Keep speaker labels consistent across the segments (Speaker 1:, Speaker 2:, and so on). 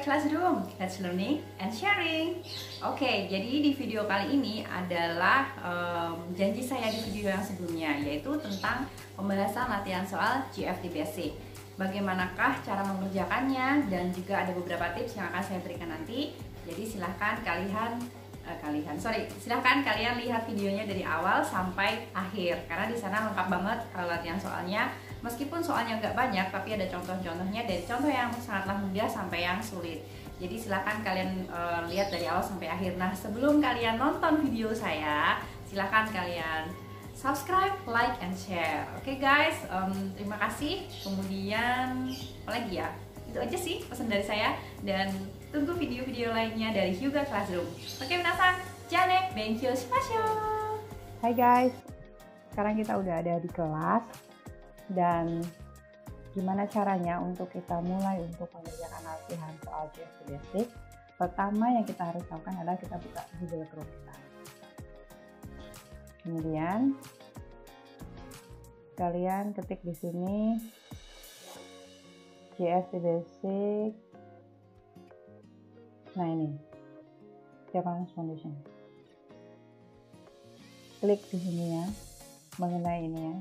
Speaker 1: Classroom, Let's Learning and Sharing. Oke, jadi di video kali ini adalah janji saya di video yang sebelumnya, yaitu tentang pembahasan latihan soal GFT Basic. Bagaimanakah cara mengerjakannya, dan juga ada beberapa tips yang akan saya berikan nanti. Jadi silahkan kalian lihat videonya dari awal sampai akhir, karena di sana lengkap banget latihan soalnya. Meskipun soalnya nggak banyak, tapi ada contoh-contohnya, dari contoh yang sangatlah mudah sampai yang sulit. Jadi silahkan kalian lihat dari awal sampai akhir. Nah, sebelum kalian nonton video saya, silahkan kalian subscribe, like, and share. Oke guys, terima kasih. Kemudian apa lagi ya? Itu aja sih pesan dari saya, dan tunggu video-video lainnya dari Hyuga Classroom. Oke, minasan, jane benkyou shimashou.
Speaker 2: Hai guys, sekarang kita udah ada di kelas, dan gimana caranya untuk kita mulai untuk mengerjakan latihan soal GFT Basic. Pertama yang kita harus lakukan adalah kita buka Google Chrome kita. Kemudian kalian ketik di sini GFT Basic. Nah, ini Japanese Foundation. Klik di sini ya, mengenai ini ya,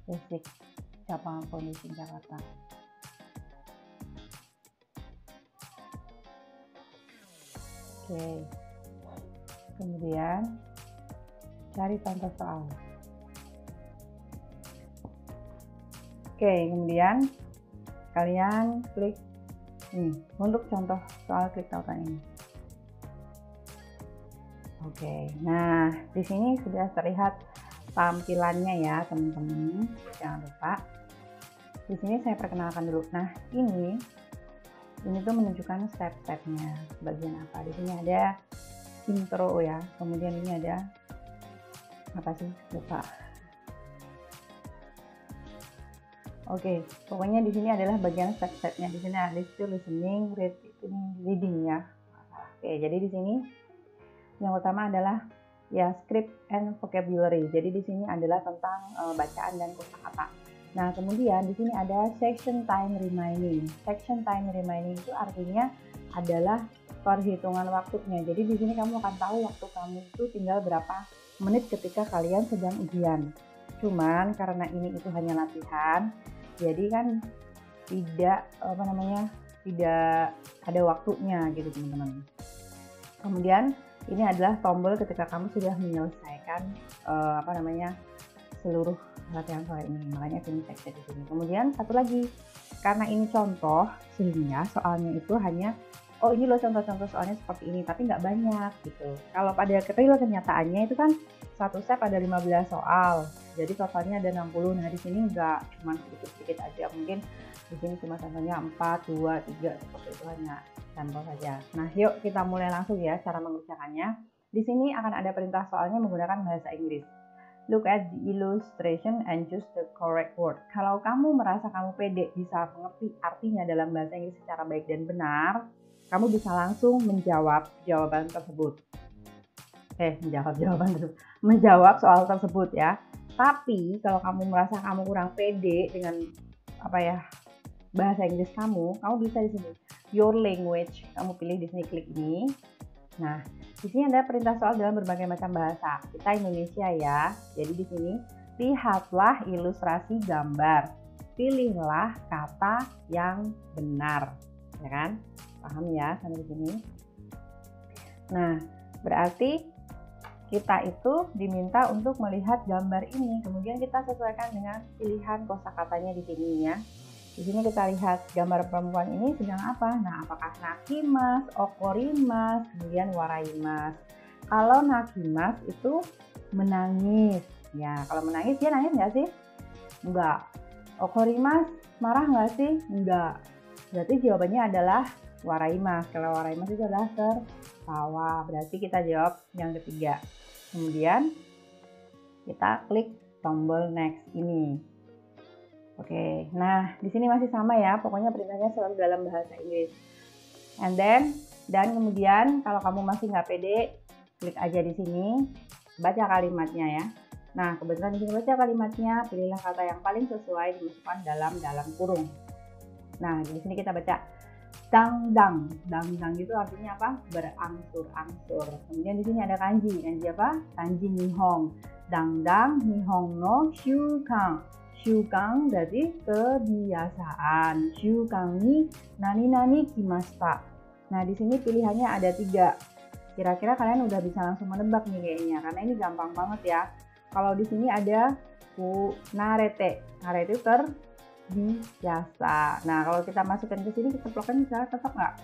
Speaker 2: Basic Japan Foundation Jakarta. Oke. Kemudian cari contoh soal. Oke, kemudian kalian klik ini untuk contoh soal, klik tautan ini. Oke, nah di sini sudah terlihat tampilannya ya teman-teman. Jangan lupa di sini saya perkenalkan dulu. Nah, ini tuh menunjukkan step-stepnya, bagian apa. Di sini ada intro ya, kemudian ini ada apa sih, lupa. Oke, pokoknya di sini adalah bagian step-stepnya. Di sini ada listening, reading ya. Oke, jadi di sini yang utama adalah ya script and vocabulary. Jadi di sini adalah tentang bacaan dan kosakata. Nah, kemudian di sini ada section time remaining. Section time remaining itu artinya adalah perhitungan waktunya. Jadi di sini kamu akan tahu waktu kamu itu tinggal berapa menit ketika kalian sedang ujian. Cuman karena ini itu hanya latihan, jadi kan tidak tidak ada waktunya gitu teman-teman. Kemudian ini adalah tombol ketika kamu sudah menyelesaikan seluruh latihan soal ini, makanya finish di sini. Kemudian satu lagi, karena ini contoh sehingga soalnya itu hanya ini loh contoh-contoh soalnya seperti ini, tapi nggak banyak gitu. Kalau pada real kenyataannya itu kan satu step ada 15 soal, jadi totalnya ada 60. Nah, di sini nggak, cuma sedikit-sedikit aja, mungkin di sini cuma contohnya 4, 2, 3 seperti itu, hanya sampel saja. Nah, yuk kita mulai langsung ya cara mengerjakannya. Di sini akan ada perintah soalnya menggunakan bahasa Inggris. Look at the illustration and choose the correct word. Kalau kamu merasa kamu pede bisa mengerti artinya dalam bahasa Inggris secara baik dan benar, kamu bisa langsung menjawab jawaban tersebut. Menjawab soal tersebut ya. Tapi kalau kamu merasa kamu kurang pede dengan bahasa Inggris kamu bisa di sini your language. Kamu pilih di sini, klik ini. Nah, di sini ada perintah soal dalam berbagai macam bahasa. Kita Indonesia ya. Jadi di sini lihatlah ilustrasi gambar. Pilihlah kata yang benar. Ya kan? Paham ya sampai di sini? Nah, berarti kita itu diminta untuk melihat gambar ini. Kemudian kita sesuaikan dengan pilihan kosakatanya di sini ya. Di sini kita lihat gambar perempuan ini sedang apa? Nah, apakah nakimas, okorimas, kemudian waraimas. Kalau nakimas itu menangis. Ya, kalau menangis dia nangis nggak sih? Enggak. Okorimas marah nggak sih? Enggak. Berarti jawabannya adalah waraimas. Kalau waraimas itu adalah tertawa. Berarti kita jawab yang ketiga. Kemudian kita klik tombol next ini. Oke, nah di sini masih sama ya, pokoknya perintahnya selalu dalam bahasa Inggris. Dan kemudian kalau kamu masih nggak pede, klik aja di sini, baca kalimatnya ya. Nah, kebetulan di sini baca kalimatnya, pilihlah kata yang paling sesuai dimasukkan dalam kurung. Nah, di sini kita baca Dangdang. Dangdang itu artinya apa? Berangsur-angsur. Kemudian di sini ada kanji. Kanji apa? Kanji Nihong. Dangdang Nihong no Shukan. Shukan berarti kebiasaan. Shukan ni nani-nani kimashita. Nah, di sini pilihannya ada 3. Kira-kira kalian udah bisa langsung menebak nih kayaknya, karena ini gampang banget ya. Kalau di sini ada narete. Narete itu terbiasa. Nah, kalau kita masukkan ke sini, kita plotkan misalnya tetap nggak?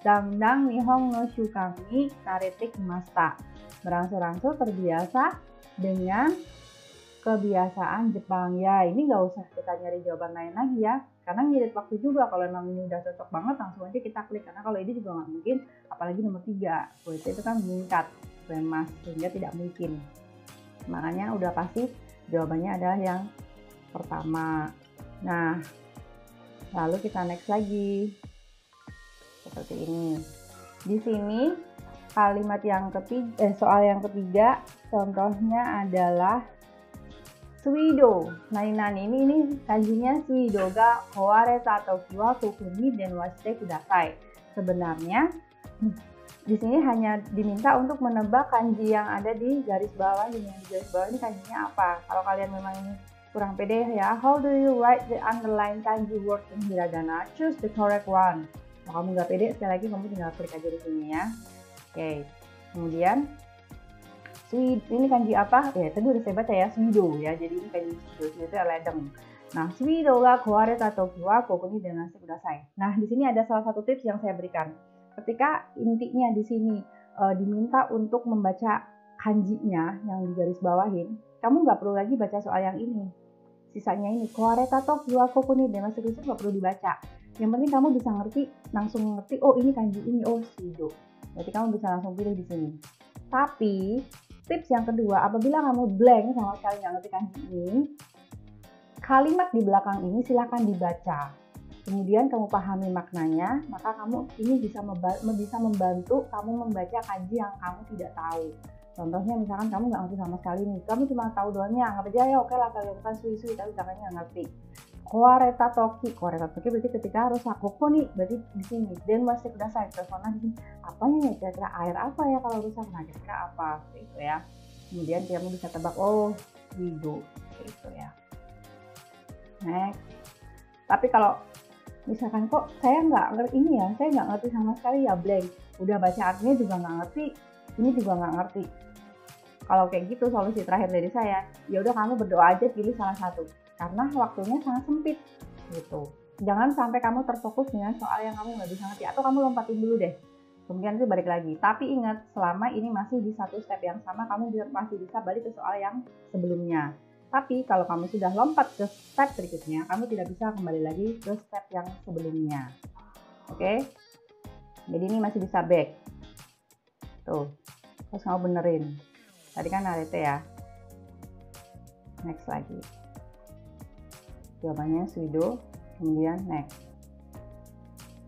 Speaker 2: Dangdang Nihong no Shukan ni narete kimashita. Berangsur-angsur terbiasa dengan kebiasaan Jepang. Ya, ini nggak usah kita nyari jawaban lain lagi ya, karena ngirit waktu juga. Kalau memang ini udah cocok banget, langsung aja kita klik, karena kalau ini juga nggak mungkin, apalagi nomor 3. WT itu kan meningkat remas, sehingga tidak mungkin. Makanya udah pasti jawabannya adalah yang pertama. Nah, lalu kita next lagi seperti ini. Di sini kalimat yang ketiga, soal yang ketiga, contohnya adalah Suido. Nani-nani ini kanjinya Suido ga kowareta toki wa koku ni denwa shite kudasai. Sebenarnya di sini hanya diminta untuk menebak kanji yang ada di garis bawah. Yang di garis bawah ini kanjinya apa? Kalau kalian memang ini kurang pede ya, how do you write the underline kanji word in hiragana? Choose the correct one. Kalau kamu nggak pede, sekali lagi kamu tinggal klik aja di sini ya. Oke. Kemudian ini kanji apa? Ya, tadi udah saya baca ya, Suido ya. Jadi ini kanji Suido itu ledeng. Nah, Suido ga kowareta toki wa koku ni denwa shite kudasai. Nah, di sini ada salah satu tips yang saya berikan. Ketika intinya di sini diminta untuk membaca kanjinya yang di garis bawahin, kamu nggak perlu lagi baca soal yang ini. Sisanya ini, kowareta toki wa koku ni denwa shite kudasai, nggak perlu dibaca. Yang penting kamu bisa ngerti, langsung ngerti, oh ini kanji ini, oh Suido. Berarti kamu bisa langsung pilih di sini. Tapi tips yang kedua, apabila kamu blank sama sekali nggak ngerti kanji ini, kalimat di belakang ini silahkan dibaca. Kemudian kamu pahami maknanya, maka kamu ini bisa membantu kamu membaca kanji yang kamu tidak tahu. Contohnya misalkan kamu nggak ngerti sama sekali nih, kamu cuma tahu doanya, nggak aja ya oke lah kalian kan sui-sui, tapi belakangnya nggak ngerti. Kowareta toki berarti ketika harus koko nih, berarti di sini. Denwa shite kudasai, persona di sini. Apanya ya kira-kira, air apa ya kalau rusak? Nah, kira-kira apa? Gitu ya. Kemudian kamu bisa tebak, oh Suido, gitu ya. Next. Tapi kalau misalkan kok saya nggak ngerti ini ya, saya nggak ngerti sama sekali ya, blank. Udah baca artinya juga nggak ngerti, ini juga nggak ngerti. Kalau kayak gitu, solusi terakhir dari saya, ya udah kamu berdoa aja, pilih salah satu. Karena waktunya sangat sempit gitu. Jangan sampai kamu terfokus dengan soal yang kamu nggak bisa ngerti, atau kamu lompatin dulu deh. Kemudian itu balik lagi. Tapi ingat, selama ini masih di satu step yang sama, kamu masih bisa balik ke soal yang sebelumnya. Tapi kalau kamu sudah lompat ke step berikutnya, kamu tidak bisa kembali lagi ke step yang sebelumnya. Oke? Jadi ini masih bisa back. Tuh. Terus kamu benerin. Tadi kan narete ya. Next lagi. Jawabannya Suido, kemudian next.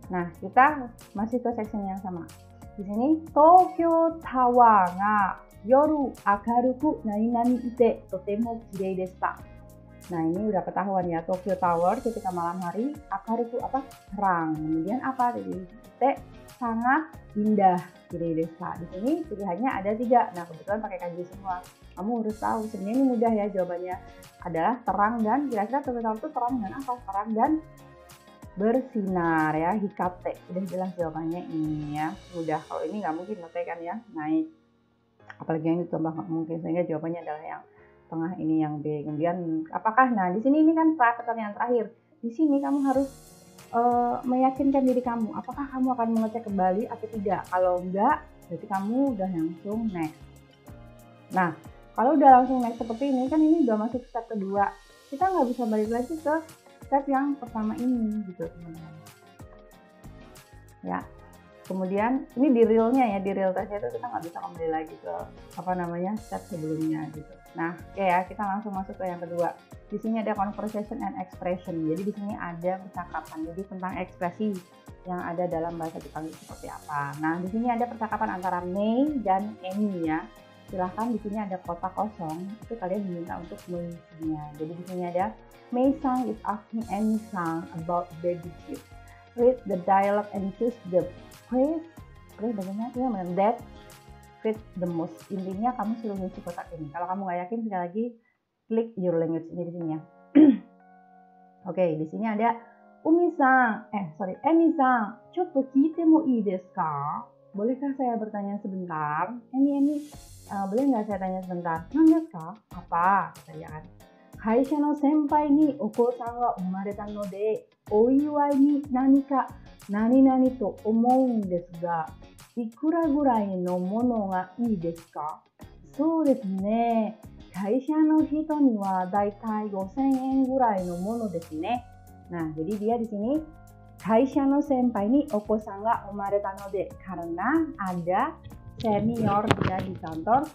Speaker 2: Nah, kita masih ke section yang sama. Di sini Tokyo Tower ga yoru akaruku nani-nani ite totemo kirei deshita. Nah, ini udah ketahuan ya, Tokyo Tower ketika malam hari, akaruku apa? Terang. Kemudian apa? Ite sangat indah, kirei deshita. Di sini pilihannya ada 3. Nah, kebetulan pakai kanji semua. Kamu harus tahu, sebenarnya ini mudah ya jawabannya. Adalah terang dan, kira-kira Tokyo itu terang dengan apa? Terang dan bersinar ya, hikate. Udah jelas jawabannya ini ya. Mudah, kalau ini nggak mungkin note kan ya, naik. Apalagi yang ditambah nggak mungkin, sehingga jawabannya adalah yang tengah ini, yang B. Kemudian apakah, nah di sini ini kan pertanyaan terakhir. Di sini kamu harus meyakinkan diri kamu, apakah kamu akan mengecek kembali atau tidak. Kalau enggak, berarti kamu udah langsung next. Nah, kalau udah langsung next seperti ini, kan ini udah masuk step kedua. Kita nggak bisa balik lagi ke step yang pertama ini, gitu teman-teman. Ya, kemudian ini di realnya ya, di real testnya itu kita nggak bisa kembali lagi ke step sebelumnya gitu. Nah, oke ya, kita langsung masuk ke yang kedua. Di sini ada conversation and expression. Jadi di sini ada percakapan. Jadi tentang ekspresi yang ada dalam bahasa Jepang itu seperti apa. Nah, di sini ada percakapan antara Mei dan Emi ya. Silahkan, di sini ada kotak kosong, itu kalian diminta untuk mengisinya. Jadi di sini ada Mei-san is asking Emi-san about baby gift. read the dialogue and choose the phrase bagaimana ya, that fit the most. Intinya kamu suruh ngisi kotak ini. Kalau kamu nggak yakin, sekali lagi klik your language ini di sini ya. Oke, di sini ada Emi-san, chotto kiite mo ii desu ka? Bolehkah saya bertanya sebentar? Emi, boleh nggak saya tanya sebentar? Nandesu ka? Apa? Kata dia kan. Kaisha no senpai ni oko-san ga umareta no de, oiwai ni nanika nani-nani to omou desu ga, ikura gurai no mono ga ii desu ka? Sou desu ne. Kaisha no hito ni wa daitai 5,000 yen gurai no mono desu ne. Nah, jadi dia di sini Kaisha no senpai ni oko-san ga umareta no de, karena ada senior dia di kantor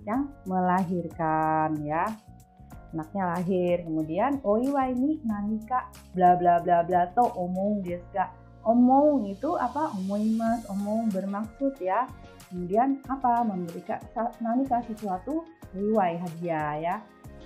Speaker 2: yang melahirkan ya. Anaknya lahir, kemudian oiwai ni nanika bla bla bla bla to omong desu ga. Omong itu apa? Omoimasu, omong bermaksud ya. Kemudian apa? Memberikan nanika sesuatu, oiwai hadiah ya.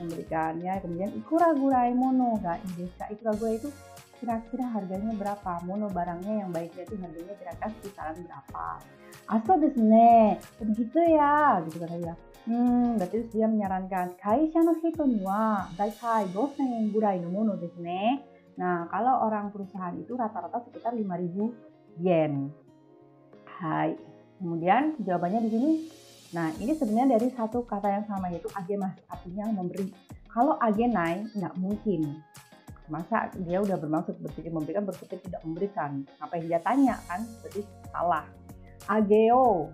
Speaker 2: Memberikannya. Kemudian ikura gurai mono ga ii desu ka. Ikura gurai itu kira-kira harganya berapa? Mono barangnya yang baiknya itu harganya kira-kira kisaran berapa? Aso desu ne. Begitu ya, gitu kata dia. Berarti dia menyarankan kaisha no hito ni wa daitai 5,000 yen gurai no mono desu ne. Nah, kalau orang perusahaan itu rata-rata sekitar 5.000 yen. Hai. Kemudian jawabannya di sini. Nah, ini sebenarnya dari satu kata yang sama, yaitu agemas, artinya memberi. Kalau agenai nggak mungkin. Masa dia udah bermaksud berpikir memberikan, berpikir tidak memberikan. Apa yang dia tanya kan? Berarti salah. Ageo.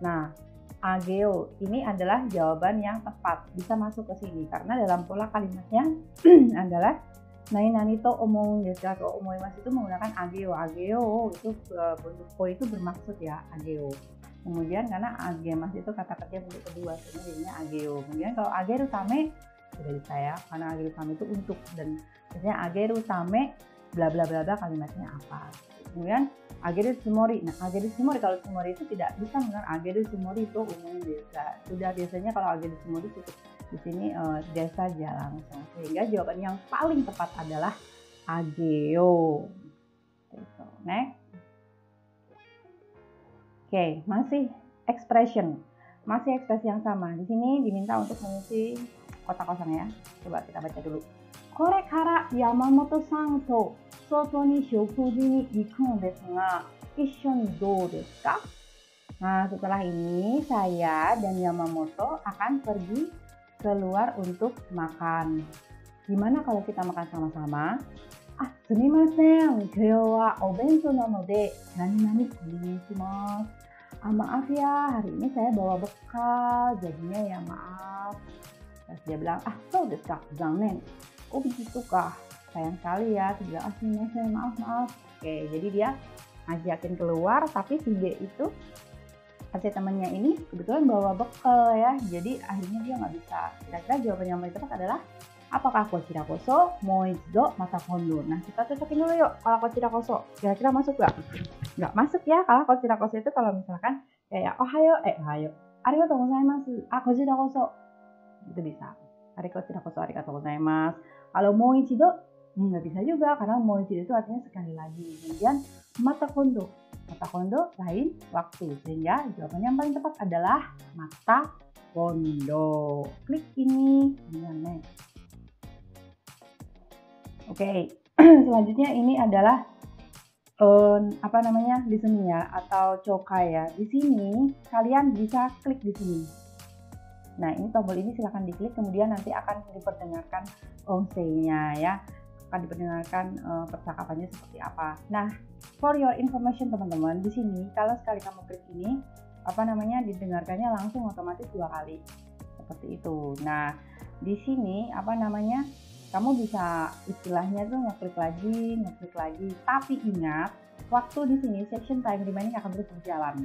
Speaker 2: Nah, ageo ini adalah jawaban yang tepat, bisa masuk ke sini karena dalam pola kalimatnya adalah nani-nani to omong desu ka atau omoimasu itu menggunakan ageo. Ageo itu bentuk ko itu bermaksud ya, ageo. Kemudian karena agemas itu kata kerja bentuk kedua, jadinya ageo. Kemudian kalau ageru tame sudah bisa ya, karena ageru tame itu untuk, dan biasanya ageru tame bla bla bla bla kalimatnya apa. Kemudian ageru tsumori. Nah, ageru tsumori, kalau tsumori itu tidak bisa menggunakan ageru tsumori itu umum desa. Sudah biasanya kalau ageru tsumori cukup di sini desa aja langsung. Sehingga jawaban yang paling tepat adalah ageo. Next. Oke, masih expression. Masih ekspresi yang sama. Di sini diminta untuk mengisi kotak kosong ya. Coba kita baca dulu. Kore kara Yamamoto-san to soto ni shokuji ni iku no desu ga, issho ni dou desu ka? Nah, setelah ini saya dan Yamamoto akan pergi keluar untuk makan. Gimana kalau kita makan sama-sama? Sumimasen, kyou wa obento nanode nani-nani onegaishimasu. Maaf ya, hari ini saya bawa bekal, jadinya ya maaf. Terus dia bilang, so desu ka, zanen. Oh begitu kah? Sayang sekali ya. Dia bilang, sumimasen, maaf. Oke, jadi dia ngajakin keluar, tapi si D itu si temannya ini kebetulan bawa bekal ya, jadi akhirnya dia nggak bisa. Kira-kira jawaban yang paling tepat adalah apakah kochira koso, mou ichido, mata kondo. Nah, kita cocokin dulu yuk. Kalau kochira koso, kira-kira masuk nggak? Nggak masuk ya. Kalau kochira koso itu kalau misalkan kayak ohayo, arigatou gozaimasu, kochira koso, itu bisa. Kochira koso, arigatou gozaimasu. Kalau mou ichido, nggak bisa juga karena mou ichido itu artinya sekali lagi. Kemudian mata kondo. Mata kondo lain waktu, sehingga jawaban yang paling tepat adalah mata kondo. Klik ini, kemudian next. Oke, selanjutnya ini adalah listening ya, atau cokai ya. Di sini kalian bisa klik di sini. Nah, ini tombol ini silahkan diklik, kemudian nanti akan diperdengarkan onsei-nya ya. Akan diperdengarkan percakapannya seperti apa. Nah, for your information teman-teman, di sini kalau sekali kamu klik ini, didengarkannya langsung otomatis 2 kali. Seperti itu. Nah, di sini kamu bisa istilahnya tuh ngeklik lagi. Tapi ingat, waktu di sini section time remaining akan terus berjalan.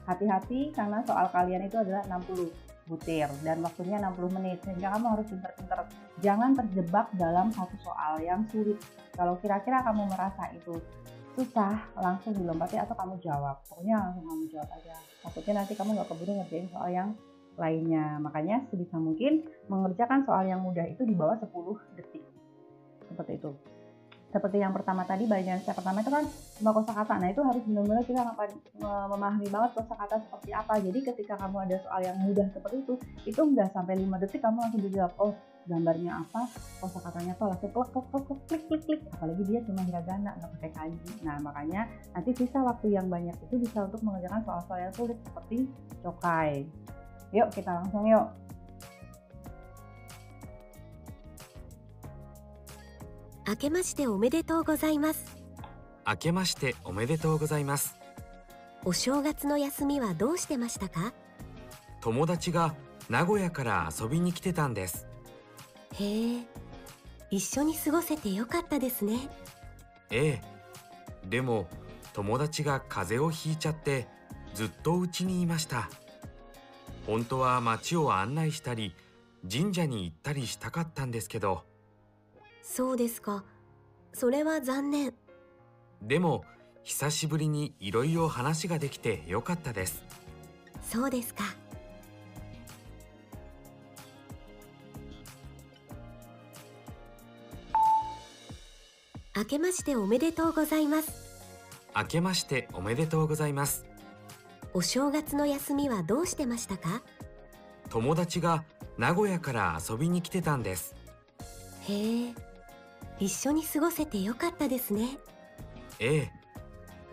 Speaker 2: Hati-hati karena soal kalian itu adalah 60 butir dan waktunya 60 menit. Sehingga kamu harus pintar-pintar. Jangan terjebak dalam satu soal yang sulit. Kalau kira-kira kamu merasa itu susah, langsung dilompati atau kamu jawab. Pokoknya langsung kamu jawab aja. Takutnya nanti kamu nggak keburu ngerjain soal yang lainnya. Makanya sebisa mungkin mengerjakan soal yang mudah itu di bawah 10 detik. Seperti itu. seperti yang pertama tadi, bagian step pertama itu kan cuma kosakata. Nah, itu harus benar-benar kita memahami banget kosakata seperti apa. Jadi ketika kamu ada soal yang mudah seperti itu nggak sampai 5 detik kamu langsung dijawab. Oh, gambarnya apa, kosakatanya tuh langsung klik. Apalagi dia cuma hiragana, nggak pakai kanji. Nah, makanya nanti sisa waktu yang banyak itu bisa untuk mengerjakan soal-soal yang sulit seperti chokai. Yuk, kita langsung yuk.
Speaker 3: 明けましておめでとうございます。
Speaker 4: 明けましておめでとうございます。
Speaker 3: お正月の休みはどうしてましたか？
Speaker 4: 友達が名古屋から遊びに来てたんです。
Speaker 3: へえ、一緒に過ごせてよかったですね。
Speaker 4: ええ、でも友達が風邪をひいちゃってずっと家にいました。本当は街を案内したり神社に行ったりしたかったんですけど。
Speaker 3: そうですか。それは残念。
Speaker 4: でも久しぶりにいろいろ話ができてよかったです。
Speaker 3: そうですか。明けましておめでとうございます。
Speaker 4: 明けましておめでとうございます。
Speaker 3: お正月の休みはどうしてましたか？
Speaker 4: 友達が名古屋から遊びに来てたんです。
Speaker 3: へえ、一緒に過ごせてよかったですね。
Speaker 4: ええ、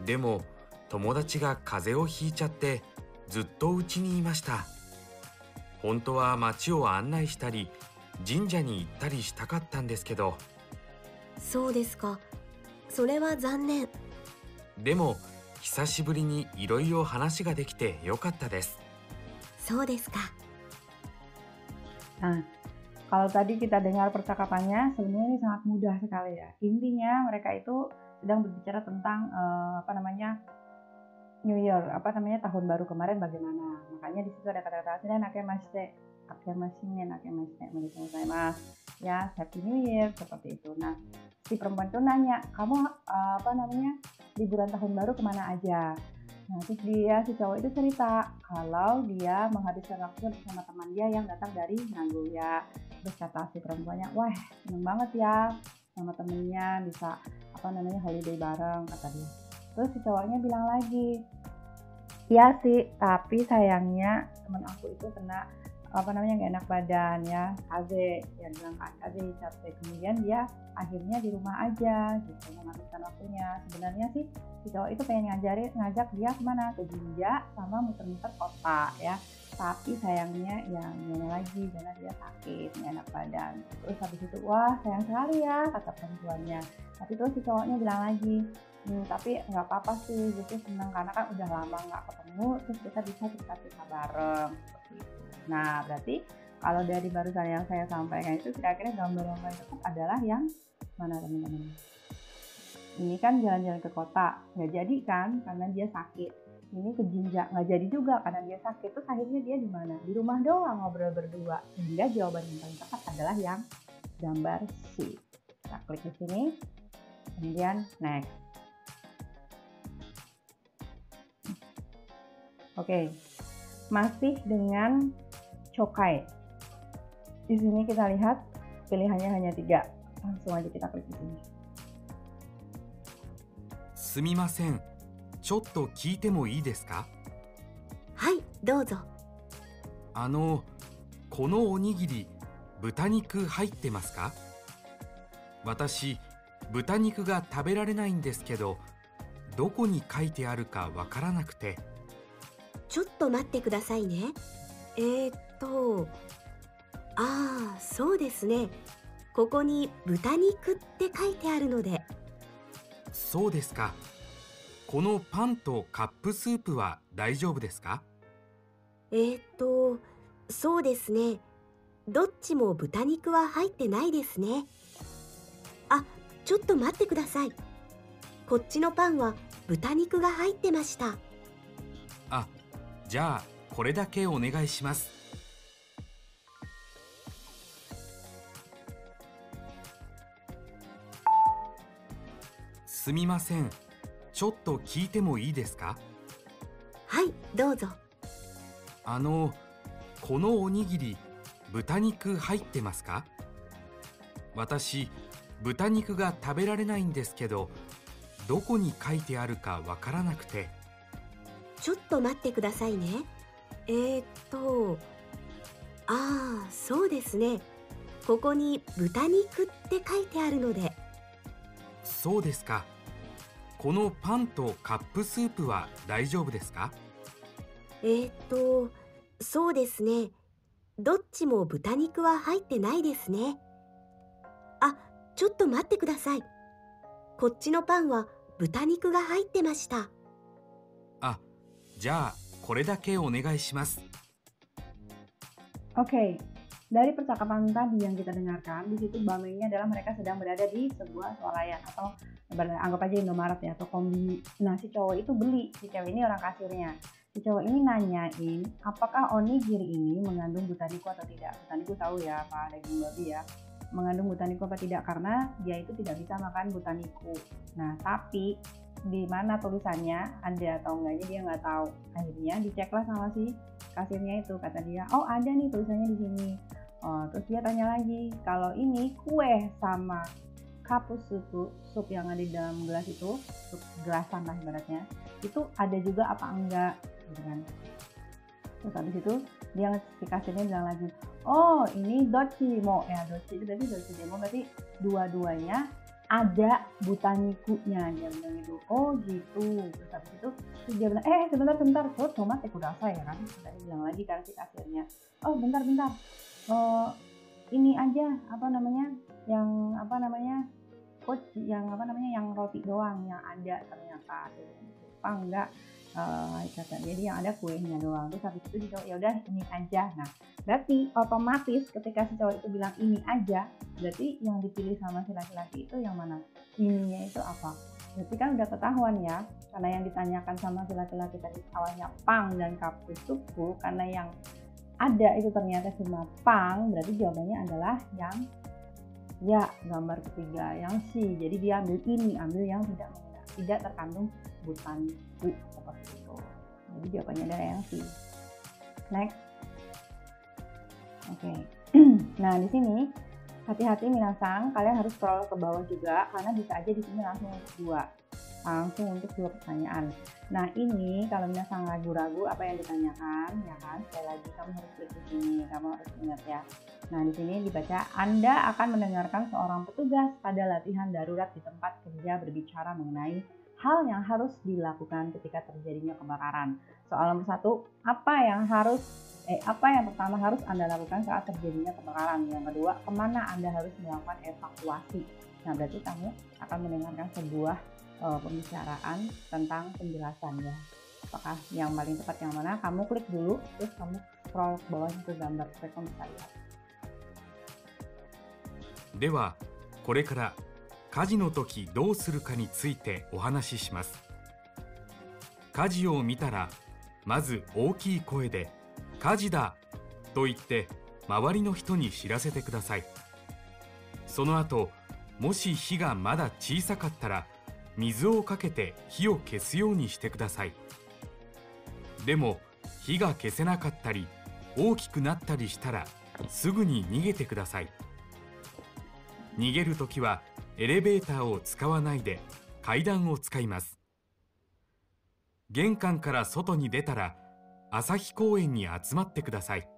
Speaker 4: でも友達が風邪をひいちゃってずっと家にいました。本当は街を案内したり神社に行ったりしたかったんですけど。
Speaker 3: そうですか。それは残念。
Speaker 4: でも久しぶりにいろいろ話ができてよかったです。
Speaker 3: そうですか。
Speaker 2: Nah, kalau tadi kita dengar percakapannya, sebenarnya ini sangat mudah sekali ya. Intinya mereka itu sedang berbicara tentang New Year, tahun baru kemarin bagaimana. Makanya di situ ada kata-kata asli nakemashite, omedetou gozaimasu. Ya, Happy New Year seperti itu. Nah, si perempuan itu nanya, kamu liburan tahun baru kemana aja? Nah, terus si cowok itu cerita kalau dia menghabiskan waktu bersama teman dia yang datang dari Nagoya. Terus kata si perempuannya, wah seneng banget ya sama temennya bisa holiday bareng, kata dia. Terus si cowoknya bilang lagi, iya sih, tapi sayangnya temen aku itu kena nggak enak badan ya, kaze, yang bilang kan kaze capek. Kemudian dia akhirnya di rumah aja gitu menghabiskan waktunya. Sebenarnya sih si cowok itu pengen ngajak dia kemana, ke Jinja sama muter-muter kota ya, tapi sayangnya ya gimana lagi karena dia sakit nggak enak badan. Terus habis itu wah sayang sekali ya kata perempuannya. Tapi terus si cowoknya bilang lagi, tapi nggak apa-apa sih, justru seneng karena kan udah lama nggak ketemu, terus kita bisa cerita-cerita bareng seperti itu. Nah, berarti kalau dari barusan yang saya sampaikan itu kira-kira gambar yang paling tepat adalah yang mana teman-teman? Ini kan jalan-jalan ke kota, nggak jadi kan karena dia sakit. Ini ke Jinja, nggak jadi juga karena dia sakit. Terus akhirnya dia di mana? Di rumah doang ngobrol berdua. Sehingga jawaban yang paling tepat adalah yang gambar C. Kita klik di sini, kemudian next. Oke, masih dengan chokai. Di sini kita lihat pilihannya hanya 3. Langsung aja kita klik di sini.
Speaker 4: すみません、ちょっと聞いてもいいですか？
Speaker 3: はい、どうぞ。
Speaker 4: このおにぎり、豚肉入ってますか？私、豚肉が食べられないんですけど、どこに書いてあるかわからなくて。
Speaker 3: ちょっと待ってくださいね。そうですね。ここに豚肉って書いてあるので。
Speaker 4: そうですか。このパンとカップスープは大丈夫ですか？
Speaker 3: そうですね。どっちも豚肉は入ってないですね。あ、ちょっと待ってください。こっちのパンは豚肉が入ってました。
Speaker 4: あ、じゃあこれだけお願いします。すみません、ちょっと聞いてもいいですか？
Speaker 3: はい、どうぞ。
Speaker 4: このおにぎり、豚肉入ってますか？私、豚肉が食べられないんですけど、どこに書いてあるかわからなくて。
Speaker 3: ちょっと待ってくださいね。そうですね。ここに豚肉って書いてあるので。
Speaker 4: そうですか。このパンとカップスープは大丈夫ですか？
Speaker 3: そうですね。どっちも豚肉は入ってないですね。あ、ちょっと待ってください。こっちのパンは豚肉が入ってました。
Speaker 4: あ、じゃあこれだけお願いします。
Speaker 2: Oke, dari percakapan tadi yang kita dengarkan, di situ bamengnya adalah mereka sedang berada di sebuah swalayan atau anggap aja Indomaret ya, atau kombini. Nah, si cowok itu beli, si cewek ini orang kasirnya. Si cowok ini nanyain, apakah onigiri ini mengandung butaniku atau tidak. Butaniku tahu ya, apa daging babi ya. Mengandung butaniku apa tidak, karena dia itu tidak bisa makan butaniku. Nah, tapi di mana tulisannya ada atau enggaknya dia nggak tahu. Akhirnya diceklah sama si kasirnya itu, kata dia, oh ada nih tulisannya di sini. Oh, terus dia tanya lagi, kalau ini kue sama kapus sup yang ada di dalam gelas itu, sup gelasan lah ibaratnya, itu ada juga apa enggak, gitu kan. Terus habis itu dia si kasirnya bilang lagi, oh ini dochimo, ya dochi itu berarti dochimo berarti dua-duanya ada butanikunya, dia bilang gitu. Oh gitu. Terus habis itu terus dia bilang, sebentar, tomate kudasai ya kan. Dia bilang lagi kan si kasirnya, oh bentar, ini aja yang roti doang yang ada ternyata, Jepang enggak. Jadi yang ada kuenya doang. Terus habis itu si cowok, ya udah ini aja. Nah, berarti otomatis ketika si cowok itu bilang ini aja, berarti yang dipilih sama si laki-laki itu yang mana? Ininya itu apa? Berarti kan udah ketahuan ya, karena yang ditanyakan sama si laki-laki tadi awalnya pang dan kapus suku, karena yang ada itu ternyata cuma pang, berarti jawabannya adalah yang ya, gambar ketiga yang C. Jadi dia ambil yang tidak terkandung butaniku, seperti itu. Jadi jawabannya adalah yang C. Next. Oke. Nah, di sini hati-hati minasang, kalian harus scroll ke bawah juga karena bisa aja di sini langsung untuk dua pertanyaan. Nah, ini kalau minasang ragu-ragu apa yang ditanyakan, ya kan? Sekali lagi kamu harus klik di sini, kamu harus ingat ya. Nah, di sini dibaca, Anda akan mendengarkan seorang petugas pada latihan darurat di tempat kerja berbicara mengenai hal yang harus dilakukan ketika terjadinya kebakaran. Soal nomor 1, apa yang pertama harus Anda lakukan saat terjadinya kebakaran? Yang kedua, kemana Anda harus melakukan evakuasi? Nah, berarti kamu akan mendengarkan sebuah pembicaraan tentang penjelasannya. Apakah yang paling tepat yang mana? Kamu klik dulu, terus kamu scroll ke bawah ke gambar supaya kamu bisa lihat.
Speaker 4: では、これから火事の時どうするかについてお話しします。火事を見たら、まず大きい声で火事だと言って周りの人に知らせてください。その後、もし火がまだ小さかったら水をかけて火を消すようにしてください。でも火が消せなかったり大きくなったりしたらすぐに逃げてください。逃げるときはエレベーターを使わないで階段を使います。玄関から外に出たら朝日公園に集まってください。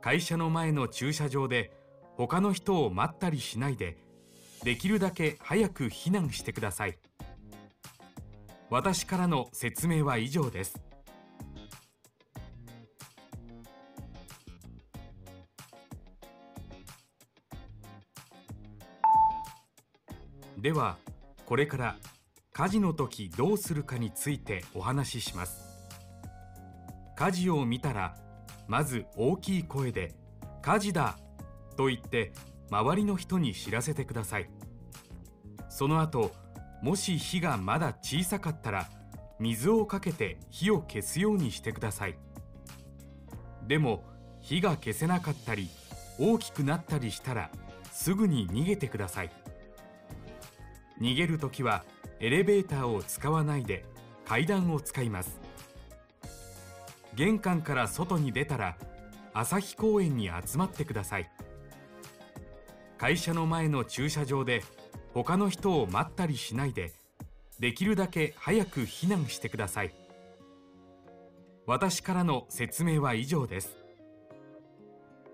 Speaker 4: 会社の前の駐車場で他の人を待ったりしないで、できるだけ早く避難してください。私からの説明は以上です。では、これから火事の時どうするかについてお話しします。火事を見たら、まず大きい声で「火事だ!」と言って周りの人に知らせてください。その後、もし火がまだ小さかったら水をかけて火を消すようにしてください。でも火が消せなかったり大きくなったりしたらすぐに逃げてください。逃げるときはエレベーターを使わないで階段を使います。玄関から外に出たら朝日公園に集まってください。会社の前の駐車場で他の人を待ったりしないで、できるだけ早く避難してください。私からの説明は以上です。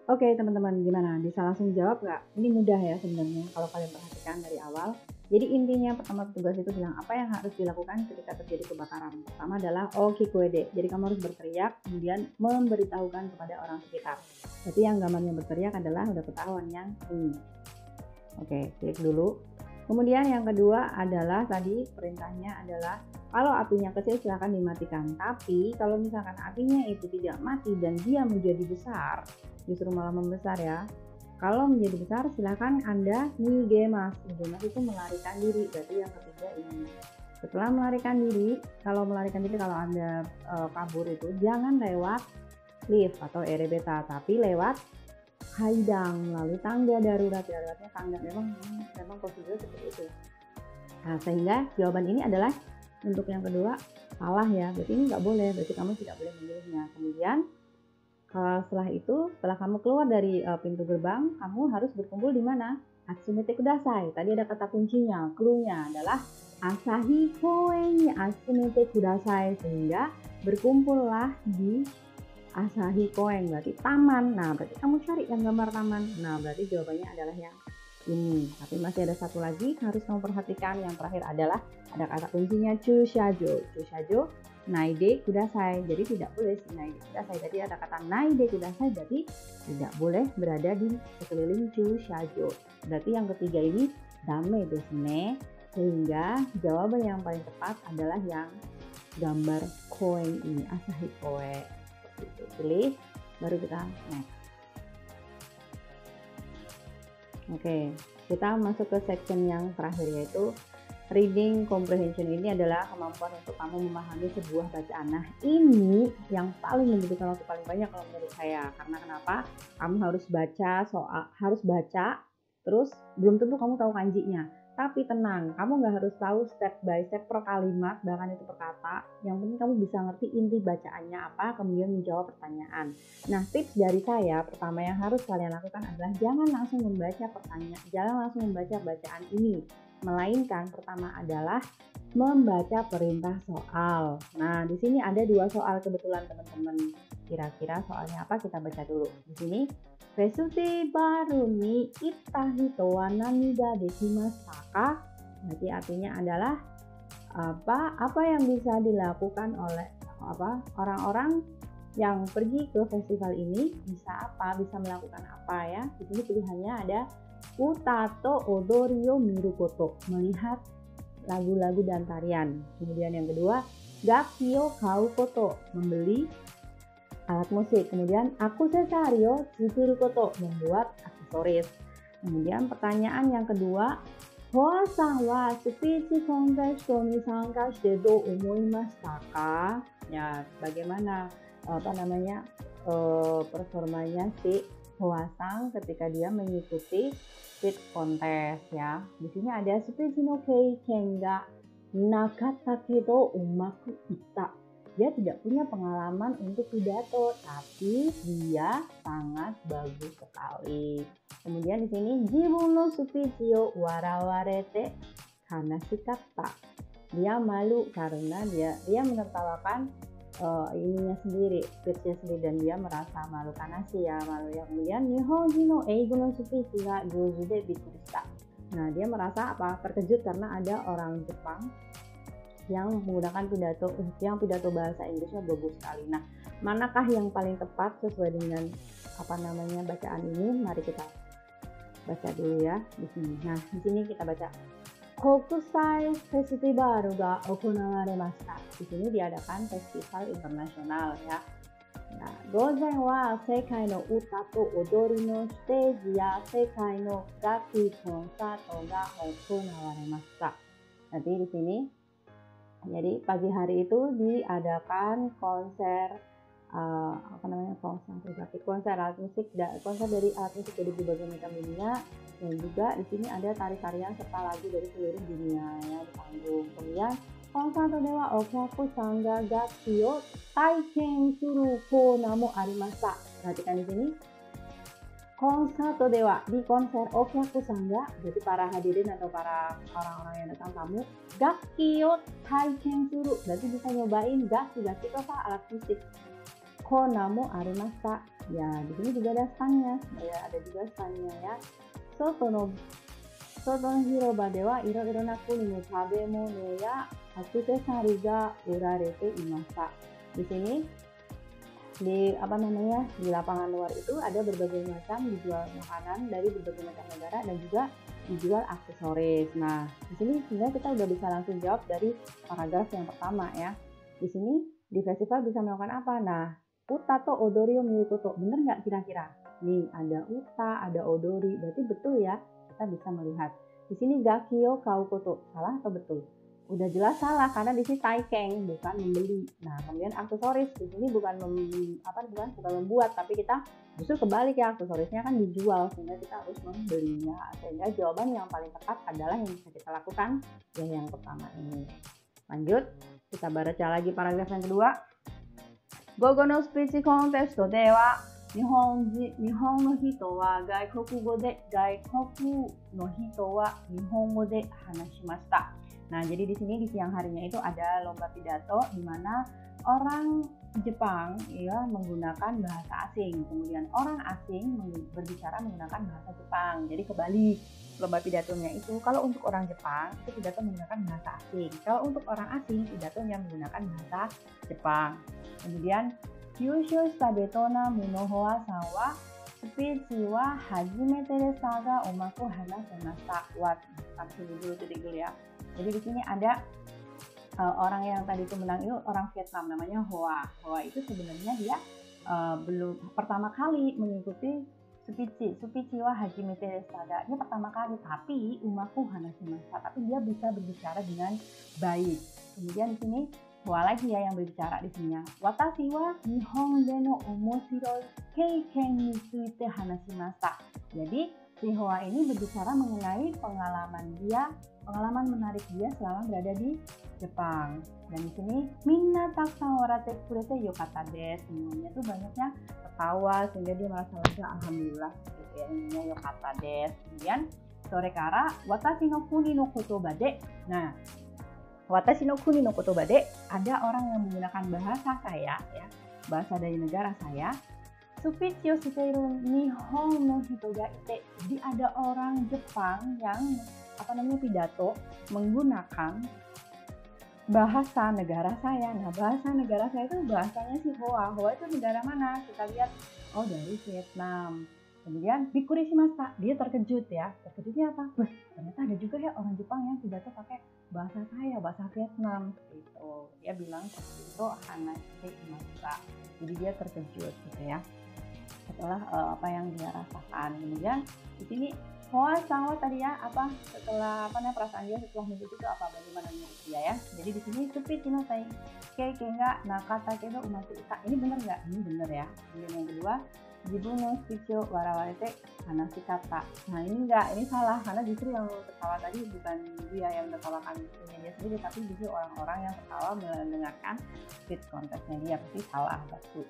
Speaker 2: Oke teman-teman, gimana? Bisa langsung jawab nggak? Ini mudah ya sebenarnya kalau kalian perhatikan dari awal. Jadi intinya pertama petugas itu bilang apa yang harus dilakukan ketika terjadi kebakaran. Pertama adalah okikoede. Jadi kamu harus berteriak, kemudian memberitahukan kepada orang sekitar. Jadi yang gambarnya berteriak adalah udah ketahuan yang ini. Oke, klik dulu. Kemudian yang kedua adalah tadi perintahnya adalah kalau apinya kecil silahkan dimatikan. Tapi kalau misalkan apinya itu tidak mati dan dia menjadi besar, justru malah membesar ya. Kalau menjadi besar silahkan Anda nigemas. Nigemas itu melarikan diri. Berarti yang ketiga ini. Setelah melarikan diri, kalau Anda kabur itu jangan lewat lift atau elevator, tapi lewat haidang, melalui tangga darurat. Daruratnya tangga, memang prosedur seperti itu. Nah, sehingga jawaban ini adalah untuk yang kedua salah ya. Berarti ini nggak boleh. Berarti kamu tidak boleh memilihnya. Kemudian setelah itu, setelah kamu keluar dari pintu gerbang, kamu harus berkumpul di mana? Atsumete kudasai. Tadi ada kata kuncinya, clue-nya adalah Asahi Koen ni atsumete kudasai. Sehingga berkumpullah di Asahi Koen, berarti taman. Nah, berarti kamu cari yang gambar taman. Nah, berarti jawabannya adalah yang ini. Tapi masih ada satu lagi harus kamu perhatikan. Yang terakhir adalah ada kata kuncinya chushajo. Chushajo naide kudasai. Jadi tidak boleh naide kudasai. Jadi ada kata naide kudasai, berarti tidak boleh berada di sekeliling chushajo. Berarti yang ketiga ini dame desu ne. Sehingga jawaban yang paling tepat adalah yang gambar koen ini, Asahi Koe. Pilih, baru kita next. Oke, kita masuk ke section yang terakhir, yaitu reading comprehension. Ini adalah kemampuan untuk kamu memahami sebuah bacaan. Nah, ini yang paling membutuhkan waktu paling banyak kalau menurut saya. Karena kenapa? Kamu harus baca, terus belum tentu kamu tahu kanjinya. Tapi tenang, kamu nggak harus tahu step by step per kalimat, bahkan itu per kata. Yang penting kamu bisa ngerti inti bacaannya apa, kemudian menjawab pertanyaan. Nah, tips dari saya, pertama yang harus kalian lakukan adalah jangan langsung membaca bacaan ini. Melainkan pertama adalah membaca perintah soal. Nah, di sini ada 2 soal kebetulan teman-teman. Kira-kira soalnya apa? Kita baca dulu. Di sini, Resuti baru ni itta hito wa nani ga dekimashita ka? Berarti artinya adalah apa yang bisa dilakukan oleh orang-orang yang pergi ke festival ini, bisa melakukan apa ya? Di sini pilihannya ada uta to odori o miru koto, melihat lagu-lagu dan tarian. Kemudian yang kedua, gaki o kau koto, membeli alat musik. Kemudian aksesori o tsukuru koto, membuat aksesoris. Kemudian pertanyaan yang kedua, Hoa-san wa speech contest ni sanka shite dou omoimashita ka? Ya, bagaimana performanya si Hoa-san ketika dia mengikuti speech contest ya. Di sini ada speech no keiken ga nakatta kedo umaku ita. Dia tidak punya pengalaman untuk pidato, tapi dia sangat bagus sekali. Kemudian di sini jibun no speech o warawarete hanashikatta. Dia malu karena dia menertawakan ininya sendiri, speech-nya sendiri, dan dia merasa malu karena malu ya. Kemudian Nihonji no eigo no speech ga jouzu de bikkuri shita. Nah, dia merasa terkejut karena ada orang Jepang yang menggunakan pidato bahasa Inggrisnya bagus sekali. Nah, manakah yang paling tepat sesuai dengan bacaan ini? Mari kita baca dulu ya di sini. Nah, di sini kita baca Kokusai Festival ga okonawaremashita. Di sini diadakan festival internasional ya. Nah, gozen wa sekai no uta to odori no stage ya sekai no gaki konsato ga okonawaremashita. Nanti di sini, jadi pagi hari itu diadakan konser konser dari alat musik dari berbagai macam dunia, dan juga di sini ada tari-tarian serta lagu dari seluruh dunia ya di panggung. Kemudian konser dewa okaku sangga gaki o taiken suru kouna mo arimashita. Perhatikan di sini, konserto dewa, di konser okyaku sangga, jadi para hadirin atau para orang-orang yang datang tamu, gakki yo taiken suru, berarti bisa nyobain gakki itu apa, alat musik. Kona mo arimashita, ya di sini juga ada standnya, ya ada juga standnya ya. Soto no hiroba dewa iro-iro na kuni no tabemono ya aksesori ga urarete imashita. Di sini di lapangan luar itu ada berbagai macam dijual makanan dari berbagai macam negara dan juga dijual aksesoris. Nah, di sini sebenarnya kita udah bisa langsung jawab dari paragraf yang pertama ya. Di sini di festival bisa melakukan apa? Nah, uta to odori o miru koto. Bener nggak kira-kira? Nih, ada uta, ada odori. Berarti betul ya, kita bisa melihat. Di sini gakki yo kau koto. Salah atau betul? Udah jelas salah karena di sini taikeng, bukan membeli. Nah, kemudian aksesoris di sini bukan membuat, tapi kita justru kebalik ya, aksesorisnya kan dijual sehingga kita harus membelinya. Sehingga jawaban yang paling tepat adalah yang bisa kita lakukan yang pertama ini. Lanjut, kita baca lagi paragraf yang kedua. Gogo no speech contest de wa Nihon no hito wa gaikokugo de, gaikoku no hito wa nihongo de hanashimashita. Nah, jadi di sini di siang harinya itu ada lomba pidato di mana orang Jepang ya menggunakan bahasa asing, kemudian orang asing berbicara menggunakan bahasa Jepang. Jadi kebalik lomba pidatonya itu, kalau untuk orang Jepang itu pidato menggunakan bahasa asing, kalau untuk orang asing pidatonya menggunakan bahasa Jepang. Kemudian Kyushu shita Betona Munohoa Sawa Speech wa hajimete desu ga omaku hanashimashita. Dulu titik dulu ya. Jadi di sini ada orang yang tadi itu menang itu orang Vietnam namanya Hoa. Hoa itu sebenarnya dia belum pertama kali mengikuti speech wa hajimete desu ga. Ini pertama kali, tapi umaku hanashimashita, tapi dia bisa berbicara dengan baik. Kemudian di sini Hoa lagi ya yang berbicara di sini. Watashi wa Nihon de no omoshiroi keiken ni tsuite hanashimashita. Jadi si Hoa ini berbicara mengenai pengalaman menarik dia selama berada di Jepang. Dan di sini minna takusan warate kurete yokata desu. Semuanya tuh banyaknya ketawa sehingga dia merasa lega, alhamdulillah gitu ya. Ininya yokata desu. Kemudian sore kara watashi no kuni no kotoba de. Nah, watashi no kuni no kotoba de, ada orang yang menggunakan bahasa saya ya, bahasa dari negara saya. Speech yo shiteiru nihon no hito ga ite. Jadi ada orang Jepang yang pidato menggunakan bahasa negara saya. Nah, bahasa negara saya itu bahasanya si Hoa. Hoa itu negara mana? Kita lihat, oh dari Vietnam. Kemudian bikkuri shimashita, dia terkejut ya. Terkejutnya apa? Wah, ternyata ada juga ya orang Jepang yang pidato pakai bahasa saya, bahasa Vietnam gitu. Dia bilang seperti itu hanashimashita. Jadi dia terkejut gitu ya. Setelah apa yang dia rasakan. Kemudian di sini Hoa sama tadi ya setelah perasaan dia setelah mengikuti itu apa, bagaimana menurut dia ya. Jadi di sini speech no tai keike ga nakata kedo umaku ita. Ini benar nggak? Ini benar ya. Kemudian yang kedua, jibun no speech yo warawarete hanashikata. Nah ini enggak, ini salah karena justru yang tertawa tadi bukan dia yang tertawakan speechnya dia sendiri, tapi justru orang-orang yang tertawa mendengarkan speech contestnya dia. Pasti salah batu.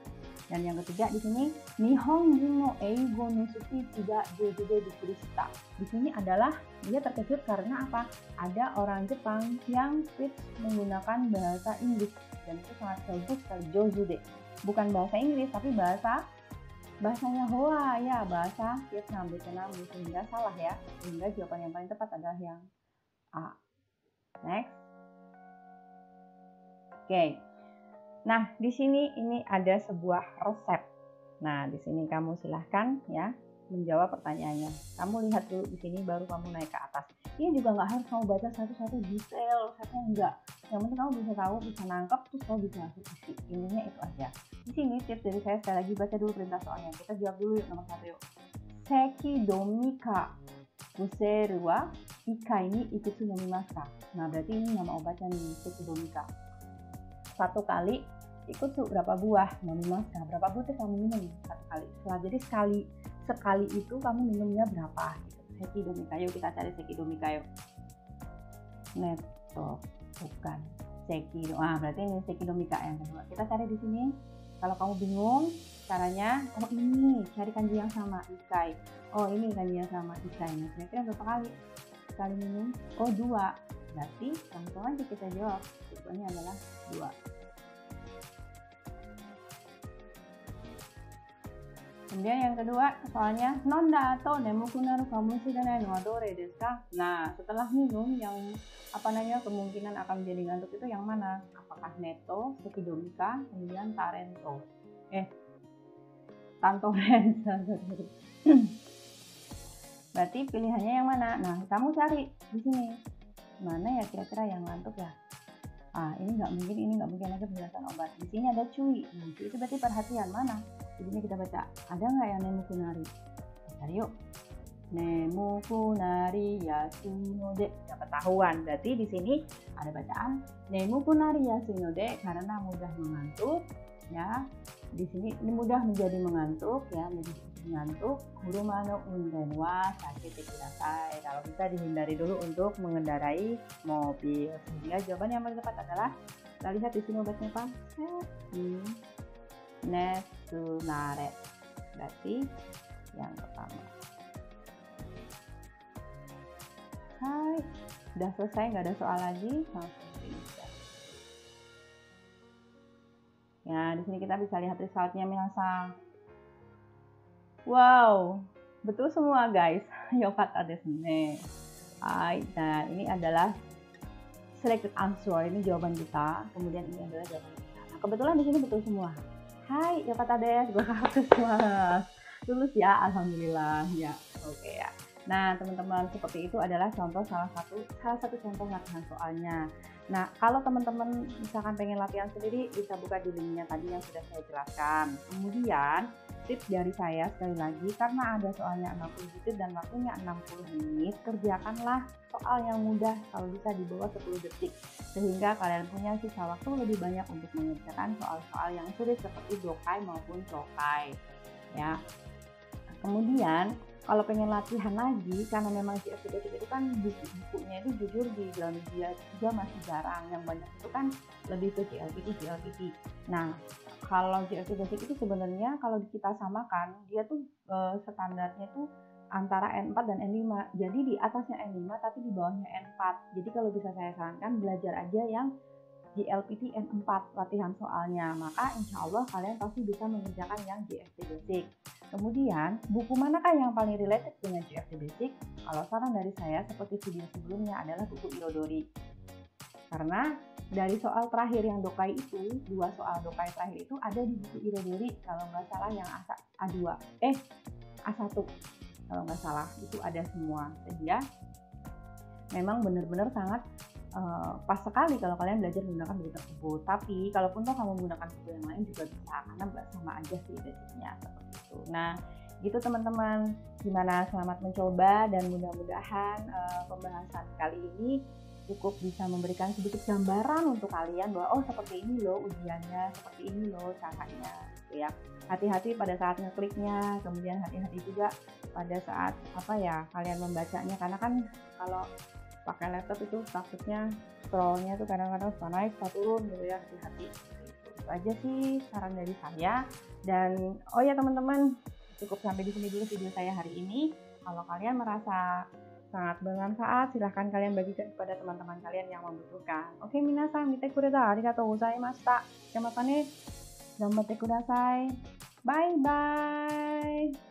Speaker 2: Dan yang ketiga di sini Nihonjin no eigo no speech ga jojude bikurishita. Di sini adalah dia terkejut karena apa? Ada orang Jepang yang speech menggunakan bahasa Inggris dan itu sangat bagus sekali, jojude. Bukan bahasa Inggris tapi bahasanya Hoa ya, bahasa Vietnam, sehingga salah ya. Sehingga jawaban yang paling tepat adalah yang A. Next. Oke. Nah, di sini ini ada sebuah resep. Nah, di sini kamu silahkan ya menjawab pertanyaannya. Kamu lihat dulu di sini baru kamu naik ke atas. Ini juga nggak harus kamu baca satu-satu detail, resepnya enggak. Yang penting kamu bisa tahu, bisa nangkep, terus kamu bisa isi. Intinya itu aja. Di sini tips dari saya sekali lagi, baca dulu perintah soalnya. Kita jawab dulu yuk, nomor 1 yuk. Seki domika useru wa ikai ni ikutsu nomimasu ka. Nah, berarti ini nama obatnya nih, seki domika. 1 kali ikutsu berapa buah nomimasu ka. Berapa butir kamu minum 1 kali. Jadi sekali itu kamu minumnya berapa gitu. Seki domika, yuk kita cari seki domika yuk. Neto, bukan seki. Berarti ini seki domika yang kedua. Kita cari di sini. Kalau kamu bingung, caranya, oh ini cari kanji yang sama, ikai. Oh ini kanji yang sama, ikai. Nah kira-kira berapa kali? Sekali minum? Oh 2. Berarti langsung aja kita jawab, jawabannya adalah 2. Kemudian yang kedua, soalnya nonda atau nemuku naru kamoshiranaii no wa dore desu ka? Nah, setelah minum yang kemungkinan akan menjadi ngantuk itu yang mana? Apakah neto, sekidomika, kemudian tarento? Tantoren. Berarti pilihannya yang mana? Nah, kamu cari di sini. Mana ya kira-kira yang ngantuk ya? Ini nggak mungkin ada penjelasan obat. Di sini ada cui. Nah, cui itu berarti perhatian mana? Di sini kita baca, ada nggak yang nemuku nari? Cari yuk. Nemuku nari yasunode. Ya ketahuan. Berarti di sini ada bacaan nemuku nari yasunode karena mudah mengantuk. Ya, di sini ini mudah menjadi mengantuk ya, menjadi mengantuk. Kuruma no unden wa sakete kudasai. Kalau bisa dihindari dulu untuk mengendarai mobil. Sehingga jawaban yang paling tepat adalah, kita lihat di sini obatnya apa? Nesunare. Berarti yang pertama. Hai, udah selesai, nggak ada soal lagi, langsung finish. Ya, di sini kita bisa lihat resultnya minasan. Wow, betul semua guys. Yokata desu ne. Hai, nah ini adalah selected answer, ini jawaban kita. Kemudian ini adalah jawaban kita. Nah, kebetulan di sini betul semua. Hai, yokata desu, gue hapus mas. Lulus ya, alhamdulillah ya. Oke ya. Nah, teman-teman, seperti itu adalah contoh salah satu contoh latihan soalnya. Nah, kalau teman-teman misalkan pengen latihan sendiri, bisa buka di linknya tadi yang sudah saya jelaskan. Kemudian, tips dari saya sekali lagi, karena ada soalnya 60 detik dan waktunya 60 menit, kerjakanlah soal yang mudah kalau bisa di bawah 10 detik. Sehingga kalian punya sisa waktu lebih banyak untuk mengerjakan soal-soal yang sulit seperti dokai maupun chokai. Ya. Kemudian, kalau pengen latihan lagi, karena memang JLP Basic itu kan bukunya itu jujur di dalam dia juga masih jarang. Yang banyak itu kan lebih ke JLPT. Nah, kalau JLP Basic itu sebenarnya kalau kita samakan, dia tuh standarnya tuh antara N4 dan N5. Jadi di atasnya N5 tapi di bawahnya N4. Jadi kalau bisa saya sarankan, belajar aja yang JLPT N4 latihan soalnya, maka insya Allah kalian pasti bisa mengerjakan yang JLP Basic. Kemudian, buku manakah yang paling related dengan JLP Basic? Kalau saran dari saya, seperti video sebelumnya, adalah buku Irodori. Karena dari soal terakhir yang dokai itu, 2 soal dokai terakhir itu ada di buku Irodori, kalau nggak salah yang A2, A1, kalau nggak salah, itu ada semua. Sehingga memang benar-benar sangat pas sekali kalau kalian belajar menggunakan buku tersebut. Tapi kalaupun kamu menggunakan buku yang lain juga bisa, karena sama aja sih basicnya seperti itu. Nah, gitu teman-teman. Gimana? Selamat mencoba dan mudah-mudahan pembahasan kali ini cukup bisa memberikan sedikit gambaran untuk kalian bahwa seperti ini loh ujiannya, seperti ini loh caranya, gitu ya. Hati-hati pada saat ngekliknya, kemudian hati-hati juga pada saat kalian membacanya, karena kan kalau pakai laptop itu takutnya scrollnya tuh kadang-kadang suka naik, suka turun gitu ya, hati-hati. Itu aja sih saran dari saya. Dan ya teman-teman, cukup sampai di sini dulu video saya hari ini. Kalau kalian merasa sangat bermanfaat, silahkan kalian bagikan kepada teman-teman kalian yang membutuhkan. Oke, minasan, mite kureta arigatou gozaimashita. Terima kasih. Gambatte kudasai. Bye bye.